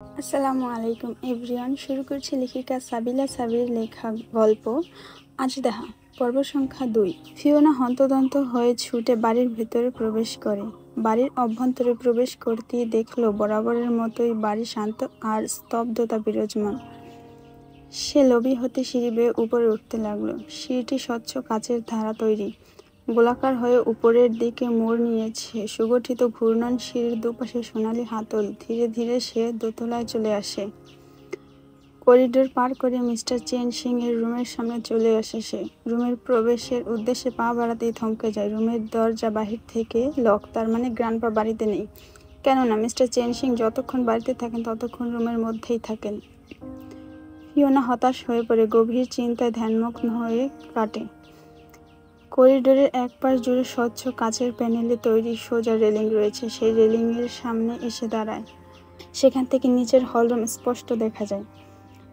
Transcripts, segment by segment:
আসসালামু আলাইকুম এভরিওয়ান। শুরু করছি লেখিকা সাবিলা সাবির লেখা গল্প আজদাহা, পর্ব সংখ্যা 2। ফিওনা হন্তদন্ত হয়ে ছুটে বাড়ির ভেতরে প্রবেশ করে। বাড়ির অভ্যন্তরে প্রবেশ করতেই দেখল বরাবরের মতোই বাড়ি শান্ত আর স্তব্ধতা বিরাজমান। সে লবি হতে সিঁড়ি বেয়ে উপরে উঠতে লাগলো। সিঁড়িটি স্বচ্ছ কাচের ধারা তৈরি, গোলাকার হয়ে উপরের দিকে মোড় নিয়েছে। সুগঠিত ঘূর্ণন সিঁড়ির দুপাশে সোনালি হাতল। ধীরে ধীরে সে দোতলায় চলে আসে। করিডোর পার করে মিস্টার চেন সিং এর রুমের সামনে চলে আসে সে। রুমের প্রবেশের উদ্দেশ্যে পা বাড়াতেই থমকে যায়। রুমের দরজা বাহির থেকে লক, তার মানে গ্র্যান্ডপা বাড়িতে নেই। কেননা মিস্টার চেন সিং যতক্ষণ বাড়িতে থাকেন ততক্ষণ রুমের মধ্যেই থাকেন। ফিওনা হতাশ হয়ে পড়ে, গভীর চিন্তায় ধ্যানমগ্ন হয়ে কাটে। করিডোরের এক পাশ জুড়ে স্বচ্ছ কাচের প্যানেলে তৈরি সোজা রেলিং রয়েছে। সেই রেলিংয়ের সামনে এসে দাঁড়ায়। সেখান থেকে নিচের হলরুম স্পষ্ট দেখা যায়।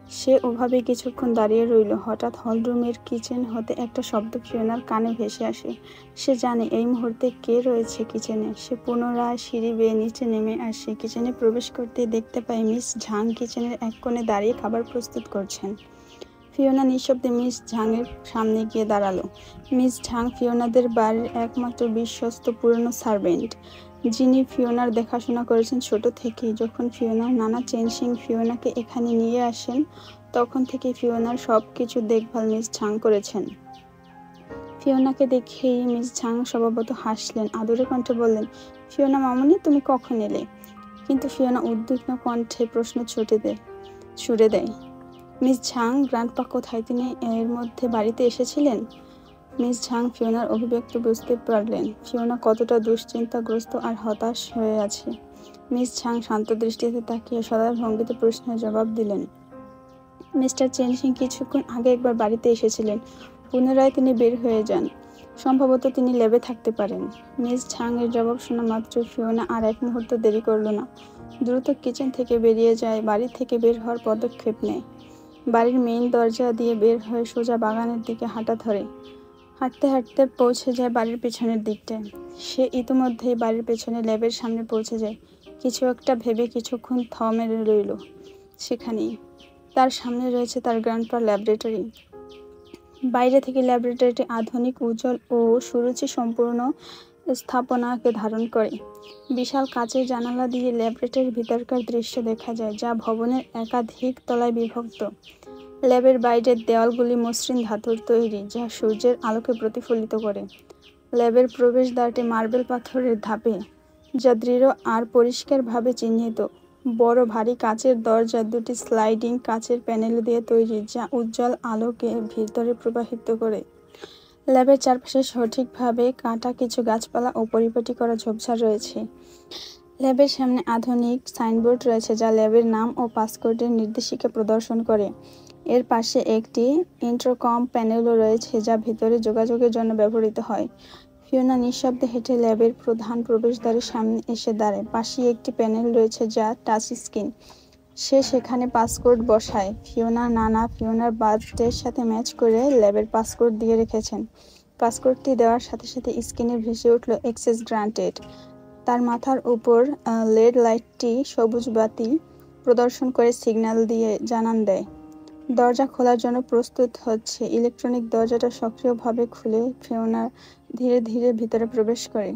সে ওভাবে কিছুক্ষণ দাঁড়িয়ে রইল। হঠাৎ হলরুমের কিচেন হতে একটা শব্দ ফিওনার কানে ভেসে আসে। সে জানে এই মুহূর্তে কে রয়েছে কিচেনে। সে পুনরায় সিঁড়ি বেয়ে নিচে নেমে আসে। কিচেনে প্রবেশ করতে দেখতে পায় মিস ঝাং কিচেনের এক কোণে দাঁড়িয়ে খাবার প্রস্তুত করছেন। ফিওনা নিঃশব্দে মিস ঝাংয়ের সামনে গিয়ে দাঁড়ালো। মিস ঝাং ফিওনাদের বাড়ির একমাত্র বিশ্বস্ত পুরনো সার্ভেন্ট, যিনি ফিওনার দেখাশোনা করেছেন ছোট থেকেই। যখন ফিওনার নানা চেন সিং ফিওনাকে এখানে নিয়ে আসেন, তখন থেকে ফিওনার সব কিছু দেখভাল মিস ঝাং করেছেন। ফিওনাকে দেখেই মিস ঝাং স্বভাবত হাসলেন। আদুরে কণ্ঠে বললেন, ফিওনা মামুনি, তুমি কখন এলে? কিন্তু ফিওনা উদ্বিগ্ন কণ্ঠে প্রশ্ন ছুড়ে দেয়, মিস ঝাং, গ্র্যান্ডপা কোথায়? তিনি এর মধ্যে বাড়িতে এসেছিলেন? মিস ঝাং ফিওনার অভিব্যক্তি বুঝতে পারলেন। ফিওনা কতটা দুশ্চিন্তাগ্রস্ত আর হতাশ হয়ে আছে। মিস ঝাং শান্ত দৃষ্টিতে তাকিয়ে সদয় ভঙ্গিতে প্রশ্নের জবাব দিলেন, মিস্টার চেন সিং কিছুক্ষণ আগে একবার বাড়িতে এসেছিলেন। পুনরায় তিনি বের হয়ে যান। সম্ভবত তিনি ল্যাবে থাকতে পারেন। মিস ঝাং এর জবাব শোনা মাত্র ফিওনা আর এক মুহূর্ত দেরি করল না। দ্রুত কিচেন থেকে বেরিয়ে যায়। বাড়ি থেকে বের হওয়ার পদক্ষেপ নেয়। বাড়ির মেইন দরজা দিয়ে বের হয়ে সোজা বাগানের দিকে হাঁটা ধরে। হাঁটতে হাঁটতে পৌঁছে যায় বাড়ির পেছনের দিকটায়। সে ইতিমধ্যেই বাড়ির পেছনে ল্যাবের সামনে পৌঁছে যায়। কিছু একটা ভেবে কিছুক্ষণ থমে রইল সেখানেই। তার সামনে রয়েছে তার গ্র্যান্ডপার ল্যাবরেটরি। বাইরে থেকে ল্যাবরেটরিটি আধুনিক, উজ্জ্বল ও সুরুচি সম্পূর্ণ স্থাপনাকে ধারণ করে। বিশাল কাচের জানালা দিয়ে ল্যাবরেটরির ভিতরকার দৃশ্য দেখা যায়, যা ভবনের একাধিক তলায় বিভক্ত। ল্যাবের বাইরের দেওয়ালগুলি মসৃণ ধাতুর তৈরি, যা সূর্যের আলোকে প্রতিফলিত করে। ল্যাবের প্রবেশদ্বারটি মার্বেল পাথরের ধাপে, যা দৃঢ় আর পরিষ্কারভাবে চিহ্নিত। বড় ভারী কাচের দরজা দুটি স্লাইডিং কাচের প্যানেল দিয়ে তৈরি, যা উজ্জ্বল আলোকে ভিতরে প্রবাহিত করে। ল্যাবের চারপাশে সঠিকভাবে কাটা কিছু গাছপালা ও পরিপাটি করা ঝোপঝাড় রয়েছে। ল্যাবের সামনে আধুনিক সাইনবোর্ড রয়েছে, যা ল্যাবের নাম ও পাসকোডের নির্দেশিকা প্রদর্শন করে। এর পাশে একটি ইন্টারকম প্যানেলও রয়েছে, যা ভিতরে যোগাযোগের জন্য ব্যবহৃত হয়। ফিওনা নিঃশব্দে হেঁটে ল্যাবের প্রধান প্রবেশদ্বারের সামনে এসে দাঁড়ায়। পাশেই একটি প্যানেল রয়েছে, যা টাচ স্ক্রিন। সে সেখানে পাসকোড বসায়। ফিওনার নানা ফিওনার বার্থডের সাথে ম্যাচ করে ল্যাবের পাসকোড দিয়ে রেখেছেন। পাসকোডটি দেওয়ার সাথে সাথে স্ক্রিনে ভেসে উঠল অ্যাক্সেস গ্রান্টেড। তার মাথার উপর লেড লাইটটি সবুজ বাতি প্রদর্শন করে সিগন্যাল দিয়ে জানান দেয় দরজা খোলার জন্য প্রস্তুত হচ্ছে। ইলেকট্রনিক দরজাটা সক্রিয়ভাবে খুলে ফিওনা ধীরে ধীরে ভিতরে প্রবেশ করে।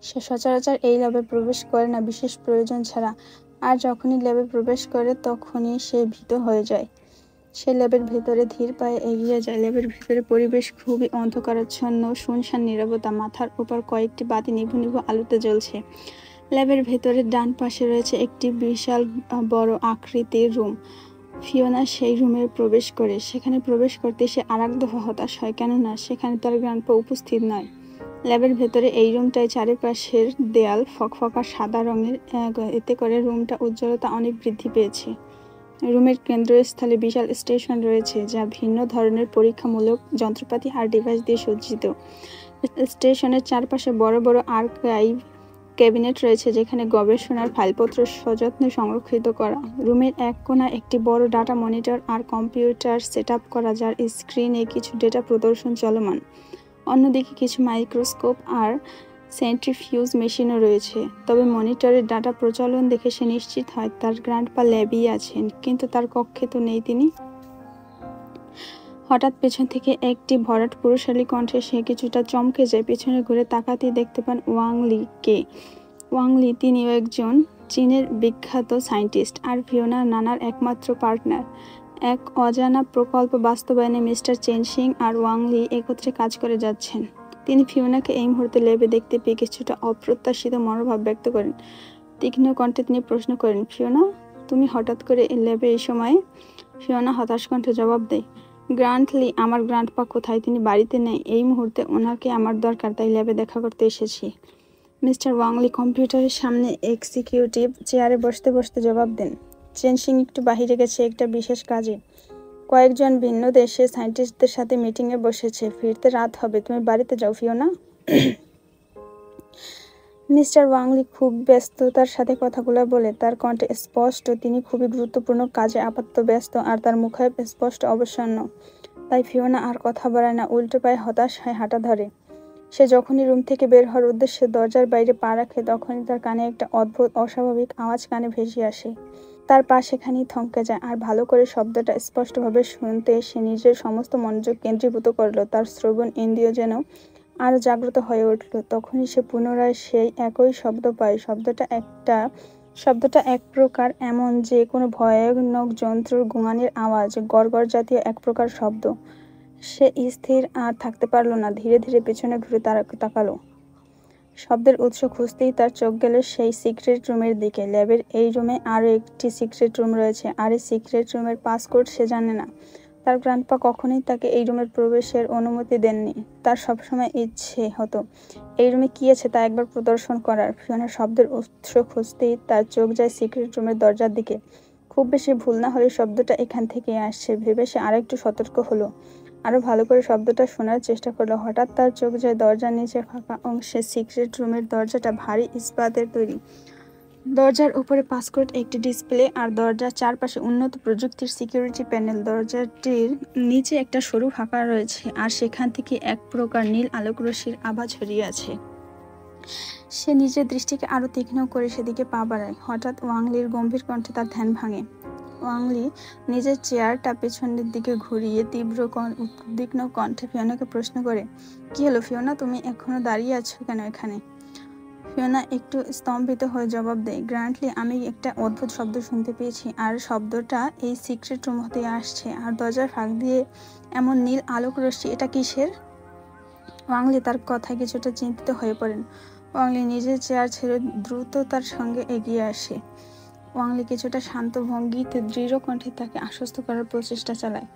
সে সচরাচর এই ল্যাবে প্রবেশ করে না বিশেষ প্রয়োজন ছাড়া, আর যখনই ল্যাবে প্রবেশ করে তখনই সে ভীত হয়ে যায়। সে ল্যাবের ভেতরে ধীর পায়ে এগিয়ে যায়। ল্যাবের ভেতরে পরিবেশ খুবই অন্ধকারাচ্ছন্ন, শুনশান নীরবতা। মাথার উপর কয়েকটি বাতি নিভু নিভু আলোতে জ্বলছে। ল্যাবের ভেতরে ডান পাশে রয়েছে একটি বিশাল বড় আকৃতির রুম। ফিওনা সেই রুমে প্রবেশ করে। সেখানে প্রবেশ করতে সে আরাক দফা হতাশ হয়, কেননা সেখানে তার গ্র্যান্ডপা উপস্থিত নয়। ল্যাবের ভেতরে এই রুমটায় চারিপাশের দেয়াল ফকফকা সাদা রঙের, এতে করে রুমটা উজ্জ্বলতা অনেক বৃদ্ধি পেয়েছে। রুমের কেন্দ্রস্থলে বিশাল স্টেশন রয়েছে, যা ভিন্ন ধরনের পরীক্ষামূলক যন্ত্রপাতি আর ডিভাইস দিয়ে সজ্জিত। স্টেশনের চারপাশে বড় বড় আর্কাইভ ক্যাবিনেট রয়েছে, যেখানে গবেষণার ফাইলপত্র সযত্নে সংরক্ষিত করা। রুমের এক কোণায় একটি বড় ডাটা মনিটর আর কম্পিউটার সেটআপ করা, যার স্ক্রিনে কিছু ডেটা প্রদর্শন চলমান। অন্যদিকে কিছু মাইক্রোস্কোপ আর সেন্ট্রিফিউজ মেশিনও রয়েছে। তবে মনিটরের ডাটা প্রচলন দেখে সে নিশ্চিত হয় তার গ্র্যান্ডপা ল্যাবেই আছেন, কিন্তু তার কক্ষে তো নেই তিনি। হঠাৎ পেছন থেকে একটি ভরাট পুরুষালী কণ্ঠে সে কিছুটা চমকে যায়। পেছনে ঘুরে তাকাতেই দেখতে পান ওয়াং লিকে। ওয়াং লি তিনিও একজন চীনের বিখ্যাত সায়েন্টিস্ট আর ফিওনার নানার একমাত্র পার্টনার। এক অজানা প্রকল্প বাস্তবায়নে মিস্টার চেন সিং আর ওয়াং লি একত্রে কাজ করে যাচ্ছেন। তিনি ফিওনাকে এই মুহূর্তে ল্যাবে দেখতে পেয়ে কিছুটা অপ্রত্যাশিত মনোভাব ব্যক্ত করেন। তীক্ষ্ণ কণ্ঠে তিনি প্রশ্ন করেন, ফিওনা, তুমি হঠাৎ করে ল্যাবে এই সময়ে? ফিওনা হতাশ কণ্ঠে জবাব দেয়, গ্রান্ট লি, আমার গ্র্যান্ডপা কোথায়? তিনি বাড়িতে নেই। এই মুহূর্তে ওনাকে আমার দরকার, তাই ল্যাবে দেখা করতে এসেছি। মিস্টার ওয়াংলি কম্পিউটারের সামনে এক্সিকিউটিভ চেয়ারে বসতে বসতে জবাব দেন, চেন সিং একটু বাহিরে গেছে একটা বিশেষ কাজে। কয়েকজন ভিন্ন দেশে সায়েন্টিস্টদের সাথে মিটিংয়ে বসেছে, ফিরতে রাত হবে। তুমি বাড়িতে যাও ফিওনা। মিস্টার ওয়াংলি খুব ব্যস্ততার সাথে কথাগুলো বলে, তার কণ্ঠে স্পষ্ট তিনি খুবই গুরুত্বপূর্ণ কাজে আপাতত ব্যস্ত, আর তার মুখে স্পষ্ট অবসন্ন। তাই ফিওনা আর কথা বাড়ায় না, উল্টো পায়ে হতাশ হয়ে হাঁটা ধরে। সে যখনই রুম থেকে বের হওয়ার উদ্দেশ্যে দরজার বাইরে পা রাখে, তখনই তার কানে একটা অদ্ভুত অস্বাভাবিক আওয়াজ কানে ভেসে আসে। তার পা সেখানেই থমকে যায়, আর ভালো করে শব্দটা স্পষ্টভাবে শুনতে সে নিজের সমস্ত মনোযোগ কেন্দ্রীভূত করল। তার শ্রবণ ইন্দ্রিয় যেন আরও জাগ্রত হয়ে উঠল। তখনই সে পুনরায় সেই একই শব্দ পায়। শব্দটা এক প্রকার এমন যে কোনো ভয়ানক যন্ত্রের গোঙানির আওয়াজ, গড়গড় জাতীয় এক প্রকার শব্দ। সে স্থির আর থাকতে পারল না, ধীরে ধীরে পেছনে ঘুরে তাকালো। শব্দের উৎস খুঁজতেই তার চোখ গেল সেই সিক্রেট রুমের দিকে। ল্যাবের এই রুমে আরও একটি সিক্রেট রুম রয়েছে, আর এই সিক্রেট রুমের পাসকোড সে জানে না। তার গ্র্যান্ডপা কখনোই তাকে এই রুমের প্রবেশের অনুমতি দেননি। তার সবসময় ইচ্ছে হতো এই রুমে কী আছে তা একবার প্রদর্শন করার। ফিওনার শব্দের উৎস খুঁজতেই তার চোখ যায় সিক্রেট রুমের দরজার দিকে। খুব বেশি ভুল না হলে শব্দটা এখান থেকেই আসছে ভেবে সে আরেকটু সতর্ক হলো, আরো ভালো করে শব্দটা শোনার চেষ্টা করলো। হঠাৎ তার চোখ যায় দরজার নিচে ফাঁকা অংশে। সিক্রেট রুমের দরজাটা ভারী ইস্পাতের তৈরি। দরজার উপরে পাসকোড একটি ডিসপ্লে, আর দরজার চারপাশে উন্নত প্রযুক্তির সিকিউরিটি প্যানেল। দরজাটির নিচে একটা সরু ফাঁকা রয়েছে, আর সেখান থেকে এক প্রকার নীল আলোকরশ্মির আভা ছড়িয়ে আছে। সে নিজের দৃষ্টিকে আরো তীক্ষ্ণ করে সেদিকে পা বাড়ায়। হঠাৎ ওয়াংলির গম্ভীর কণ্ঠে তার ধ্যান ভাঙে। ওয়াংলি নিজের চেয়ারটা পেছনের দিকে ঘুরিয়ে তীব্র উদ্বিগ্ন কণ্ঠে ফিওনাকে প্রশ্ন করে, কি হলো ফিওনা, তুমি এখনো দাঁড়িয়ে আছো কেন এখানে? ফিওনা একটু স্তম্ভিত হয়ে জবাব দেয়, গ্র্যান্টলি, আমি একটা অদ্ভুত শব্দ শুনতে পেয়েছি, আর শব্দটা এই সিক্রেট রুম হতে আসছে, আর দরজার ফাঁক দিয়ে এমন নীল আলোক রশ্মি, এটা কিসের? ওয়াংলি তার কথায় কিছুটা চিন্তিত হয়ে পড়েন। ওয়াংলি নিজের চেয়ার ছেড়ে দ্রুততার সঙ্গে এগিয়ে আসে। ওয়াংলি কিছুটা শান্ত ভঙ্গিতে দৃঢ় কণ্ঠে তাকে আশ্বস্ত করার প্রচেষ্টা চালায়।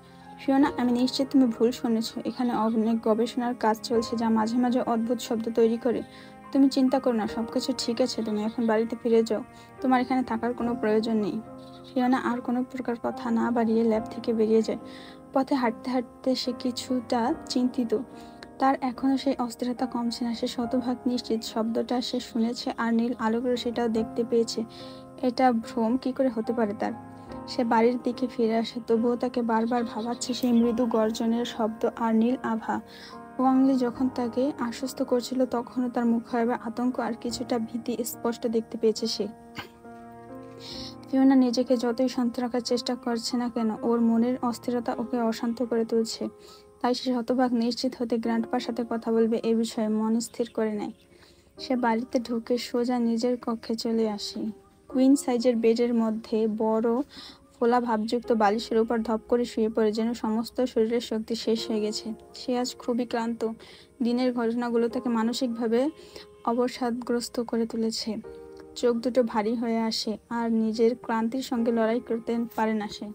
ফিওনা, আমি নিশ্চিত তুমি ভুল শুনেছ। এখানে অনেক গবেষণার কাজ চলছে যা মাঝে মাঝে অদ্ভুত শব্দ তৈরি করে। তুমি চিন্তা করো না, সবকিছু ঠিক আছে। তুমি এখন বাড়িতে ফিরে যাও, তোমার এখানে থাকার কোনো প্রয়োজন নেই। ফিওনা আর কোনো প্রকার কথা না বাড়িয়ে ল্যাব থেকে বেরিয়ে যায়। পথে হাঁটতে হাঁটতে সে কিছুটা চিন্তিত। তার এখনও সেই অস্থিরতা কমছে না। সে শতভাগ নিশ্চিত শব্দটা সে শুনেছে, আর নীল আলোকরশ্মি সেটাও দেখতে পেয়েছে। এটা ভ্রম কি করে হতে পারে তার? সে বাড়ির দিকে ফিরে আসে, তবুও তাকে বারবার ভাবাচ্ছে সেই মৃদু গর্জনের শব্দ আর নীল আভা। ওয়াংলি যখন তাকে আশ্বস্ত করছিল, তখনও তার মুখে আতঙ্ক আর কিছুটা ভীতি স্পষ্ট দেখতে পেয়েছে সে। ফিওনা নিজেকে যতই শান্ত রাখার চেষ্টা করছে না কেন, ওর মনের অস্থিরতা ওকে অশান্ত করে তুলছে। তাই সে শতভাগ নিশ্চিত হতে গ্র্যান্ডপার সাথে কথা বলবে এ বিষয়ে মন স্থির করে নেয়। সে বাড়িতে ঢুকে সোজা নিজের কক্ষে চলে আসে। কুইন সাইজের বেডের মধ্যে বড় ফোলা ভাবযুক্ত বালিশের উপর ধপ করে শুয়ে পড়ে, যেন সমস্ত শরীরের শক্তি শেষ হয়ে গেছে। সে আজ খুবই ক্লান্ত। দিনের ঘটনাগুলো তাকে মানসিকভাবে অবসাদগ্রস্ত করে তুলেছে। চোখ দুটো ভারী হয়ে আসে, আর নিজের ক্লান্তির সঙ্গে লড়াই করতে পারে না সে।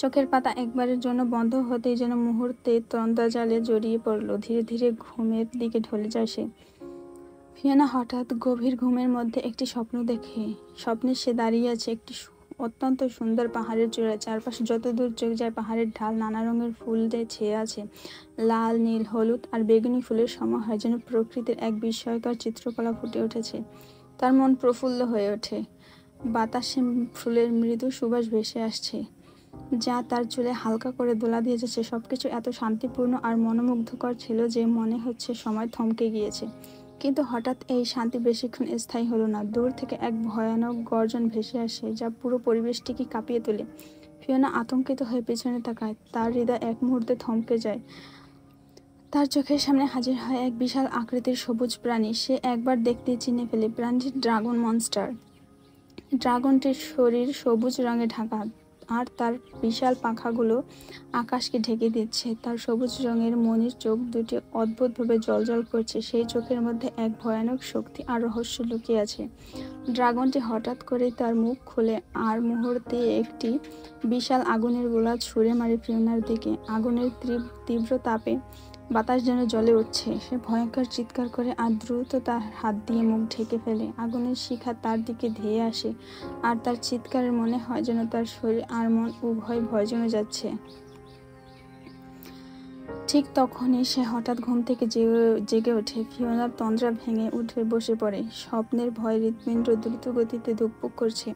চোখের পাতা একবারের জন্য বন্ধ হতেই যেন মুহূর্তে তন্দ্রাজালে জড়িয়ে পড়ল। ধীরে ধীরে ঘুমের দিকে ঢলে যায় সে। ফিওনা হঠাৎ গভীর ঘুমের মধ্যে একটি স্বপ্ন দেখে। স্বপ্নে সে দাঁড়িয়ে আছে একটি অত্যন্ত সুন্দর পাহাড়ের চূড়ায়। চারপাশে যতদূর চোখ যায় পাহাড়ের ঢাল নানা রঙের ফুল দিয়ে ছেয়ে আছে। লাল, নীল, হলুদ আর বেগুনি ফুলের সমাহার, যেন প্রকৃতির এক বিস্ময়কর চিত্রকলা ফুটে উঠেছে। তার মন প্রফুল্ল হয়ে ওঠে। বাতাসে ফুলের মৃদু সুবাস ভেসে আসছে। যা তার চুলে হালকা করে দোলা দিয়ে যাচ্ছে। সবকিছু এত শান্তিপূর্ণ আর মনোমুগ্ধকর ছিল যে মনে হচ্ছে সময় থমকে গিয়েছে। কিন্তু হঠাৎ এই শান্তি বেশিক্ষণ স্থায়ী হলো না। দূর থেকে এক ভয়ানক গর্জন ভেসে আসে, যা পুরো পরিবেশটিকে কাঁপিয়ে তোলে। ফিওনা আতঙ্কিত হয়ে পেছনে তাকায়। তার হৃদয় এক মুহূর্তে থমকে যায়। তার চোখের সামনে হাজির হয় এক বিশাল আকৃতির সবুজ প্রাণী। সে একবার দেখতেই চিনে ফেলে, প্রাণীটি ড্রাগন মনস্টার। ড্রাগনটির শরীর সবুজ রঙে ঢাকা, আর তার বিশাল পাখাগুলো আকাশকে ঢেকে দিচ্ছে। তার সবুজ রঙের মণির চোখ দুটি অদ্ভুতভাবে জ্বলজ্বল করছে। সেই চোখের মধ্যে এক ভয়ানক শক্তি আর রহস্য লুকিয়ে আছে। ড্রাগনটি হঠাৎ করেই তার মুখ খুলে, আর মুহূর্তে একটি বিশাল আগুনের গোলা ছুঁড়ে মারে ফিওনার দিকে। আগুনের তীব্র তাপে বাতাস যেন জ্বলে উঠছে। সে ভয়ঙ্কর চিৎকার করে আর দ্রুত তার হাত দিয়ে মুখ ঢেকে ফেলে। আগুনের শিখা তার দিকে ধেয়ে আসে, আর তার চিৎকারের মনে হয় যেন তার শরীর আর মন উভয় ভয় জমে যাচ্ছে। ঠিক তখনই সে হঠাৎ ঘুম থেকে জেগে ওঠে। ফিওনার তন্দ্রা ভেঙে উঠে বসে পড়ে। স্বপ্নের ভয় হৃৎপিণ্ড দ্রুত গতিতে ধুকপুক করছে।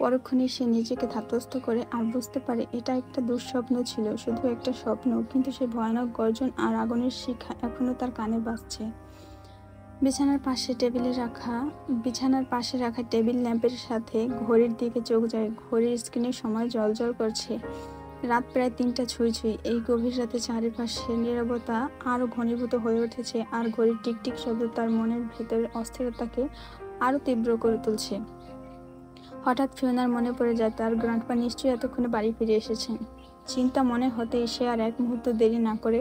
পরক্ষণে সে নিজেকে ধাতস্থ করে আর বুঝতে পারে এটা একটা দুঃস্বপ্ন ছিল, শুধু একটা স্বপ্ন। কিন্তু সে ভয়ানক গর্জন আর আগুনের শিখা এখনো তার কানে বাজছে। বিছানার পাশে রাখা টেবিল ল্যাম্পের সাথে ঘড়ির দিকে চোখ যায়। ঘড়ির স্ক্রিনে সময় জ্বলজ্বল করছে। রাত প্রায় ৩টা ছুঁই ছুঁই। এই গভীর রাতে চারিপাশে নীরবতা আরো ঘনীভূত হয়ে উঠেছে, আর ঘড়ির টিকটিক শব্দ তার মনের ভেতরের অস্থিরতাকে আরো তীব্র করে তুলছে। হঠাৎ ফিওনার মনে পড়ে যায় তার গ্র্যান্ডপা নিশ্চয়ই এতক্ষণে বাড়ি ফিরে এসেছেন। চিন্তা মনে হতেই সে আর এক মুহূর্ত দেরি না করে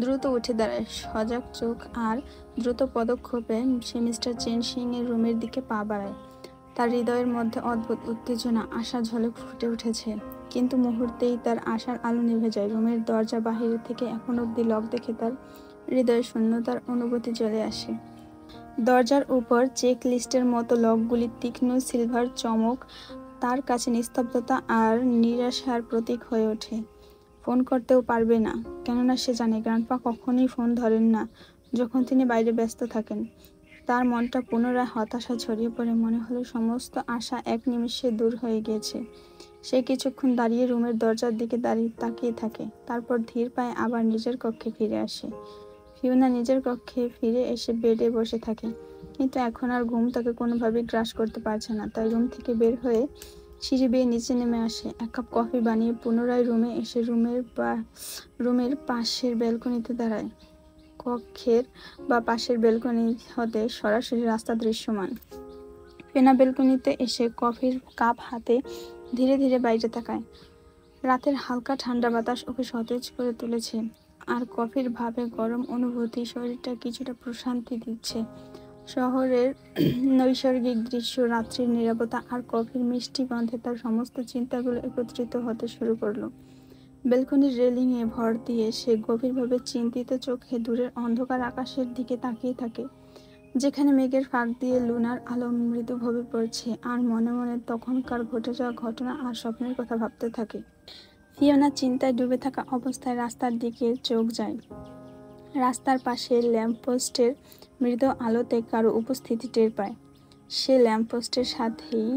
দ্রুত উঠে দাঁড়ায়। সজাগ চোখ আর দ্রুত পদক্ষেপে সে মিস্টার চেন সিং এর রুমের দিকে পা বাড়ায়। তার হৃদয়ের মধ্যে অদ্ভুত উত্তেজনা, আশা ঝলক ফুটে উঠেছে। কিন্তু মুহূর্তেই তার আশার আলো নিভে যায়। রুমের দরজা বাহির থেকে এখন অব্দি লক দেখে তার হৃদয়ে শূন্যতার অনুভূতি চলে আসে। দরজার উপর চেক লিস্টের মতো লকগুলির তীক্ষ্ণ সিলভার চমক তার কাছে নিস্তব্ধতা আর নিরাশার প্রতীক হয়ে ওঠে। ফোন করতেও পারবে না, কেননা সে জানে গ্র্যান্ডপা কখনোই ফোন ধরেন না যখন তিনি বাইরে ব্যস্ত থাকেন। তার মনটা পুনরায় হতাশা ছড়িয়ে পড়ে। মনে হলো সমস্ত আশা এক নিমিষে দূর হয়ে গিয়েছে। সে কিছুক্ষণ দাঁড়িয়ে রুমের দরজার দিকে তাকিয়ে থাকে, তারপর ধীর পায়ে আবার নিজের কক্ষে ফিরে আসে। ফিওনা নিজের কক্ষে ফিরে এসে বেডে বসে থাকে, কিন্তু এখন আর ঘুম তাকে কোনোভাবেই গ্রাস করতে পারছে না। তাই রুম থেকে বের হয়ে সিঁড়ি বেয়ে নিচে নেমে আসে। এক কাপ কফি বানিয়ে পুনরায় রুমে এসে রুমের পাশের ব্যালকনিতে দাঁড়ায়। কক্ষের বা পাশের ব্যালকনি হতে সরাসরি রাস্তা দৃশ্যমান। ফিওনা ব্যালকনিতে এসে কফির কাপ হাতে ধীরে ধীরে বাইরে তাকায়। রাতের হালকা ঠান্ডা বাতাস ওকে সতেজ করে তুলেছে, আর কফির ভাবে গরম অনুভূতি শরীরটা কিছুটা প্রশান্তি দিচ্ছে। শহরের নৈসর্গিক দৃশ্য, রাত্রির নীরবতা আর কফির মিষ্টি গন্ধে তার সমস্ত চিন্তাগুলো একত্রিত হতে শুরু করলো। ব্যালকনির রেলিংয়ে ভর দিয়ে সে গভীরভাবে চিন্তিত চোখে দূরের অন্ধকার আকাশের দিকে তাকিয়ে থাকে, যেখানে মেঘের ফাঁক দিয়ে লুনার আলো মৃদুভাবে পড়ছে। আর মনে মনে তখনকার ঘটে যাওয়া ঘটনা আর স্বপ্নের কথা ভাবতে থাকে। ফিওনা চিন্তায় ডুবে থাকা অবস্থায় রাস্তার দিকে চোখ যায়। রাস্তার পাশে ল্যাম্পপোস্টের মৃদু আলোতে কারো উপস্থিতি টের পায়। সে ল্যাম্পপোস্টের সাথেই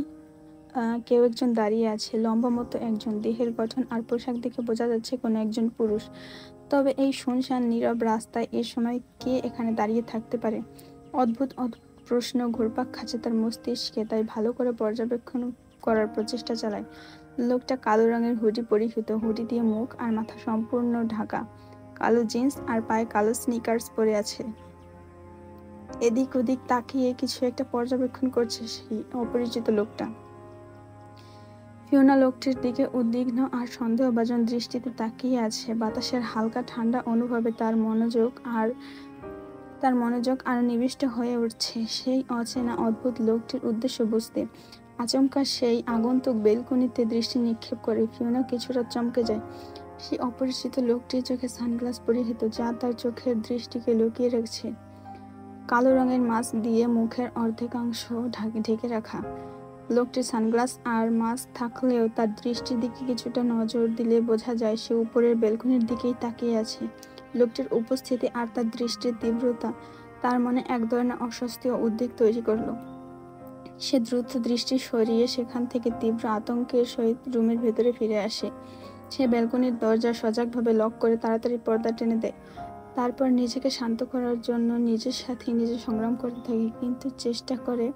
কেউ একজন দাঁড়িয়ে আছে। লম্বা মতো একজন, দেহের গঠন আর পোশাক দেখে বোঝা যাচ্ছে কোনো একজন পুরুষ। তবে এই শুনশান নীরব রাস্তায় এ সময় কে এখানে দাঁড়িয়ে থাকতে পারে? অদ্ভুত অদ্ভুত প্রশ্ন ঘুরপাক খাচ্ছে তার মস্তিষ্কে, তাই ভালো করে পর্যবেক্ষণ করার প্রচেষ্টা চালায়। লোকটা কালো রঙের হুডি পরিহিত, হুডি দিয়ে মুখ আর মাথা সম্পূর্ণ ঢাকা। কালো জিন্স আর পায়ে কালো স্নিকার্স পরে আছে। এদিক ওদিক তাকিয়ে কিছু একটা পর্যবেক্ষণ করছে সেই অপরিচিত লোকটা। ফিওনা লোকটির দিকে উদ্বিগ্ন আর সন্দেহভাজন দৃষ্টিতে তাকিয়ে আছে। বাতাসের হালকা ঠান্ডা অনুভবে তার মনোযোগ আরো নিবিষ্ট হয়ে উঠছে সেই অচেনা অদ্ভুত লোকটির উদ্দেশ্য বুঝতে। আচমকা সেই আগন্তুক বেলকনিতে দৃষ্টি নিক্ষেপ করে ফিওনা কিছুটা চমকে যায়। সেই অপরিচিত লোকটির চোখে সানগ্লাস পরিহিত, যা তার চোখের দৃষ্টিকে লুকিয়ে রাখছে। কালো রঙের মাস্ক দিয়ে মুখের অর্ধেকাংশ ঢেকে রাখা। লোকটির সানগ্লাস আর মাস্ক থাকলেও তার দৃষ্টির দিকে কিছুটা নজর দিলে বোঝা যায় সে উপরের বেলকনির দিকেই তাকিয়ে আছে। লোকটির উপস্থিতি আর তার দৃষ্টির তীব্রতা তার মনে এক ধরনের অস্বস্তি ও উদ্বেগ তৈরি করলো। সে দ্রুত দৃষ্টি সরিয়ে সেখান থেকে তীব্র আতঙ্কের সহিত রুমের ভেতরে ফিরে আসে। সে ব্যালকনির দরজা সজাগভাবে লক করে তাড়াতাড়ি পর্দা টেনে দেয়। তারপর নিজেকে শান্ত করার জন্য নিজের সাথে নিজে সংগ্রাম করতে থাকে, কিন্তু চেষ্টা করে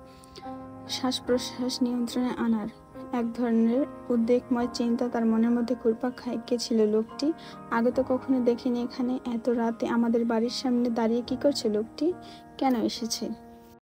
শ্বাস প্রশ্বাস নিয়ন্ত্রণে আনার। এক ধরনের উদ্বেগময় চিন্তা তার মনের মধ্যে ঘুরপাক খায়। কে ছিল লোকটি? আগে তো কখনো দেখিনি এখানে। এত রাতে আমাদের বাড়ির সামনে দাঁড়িয়ে কি করছে লোকটি? কেন এসেছে?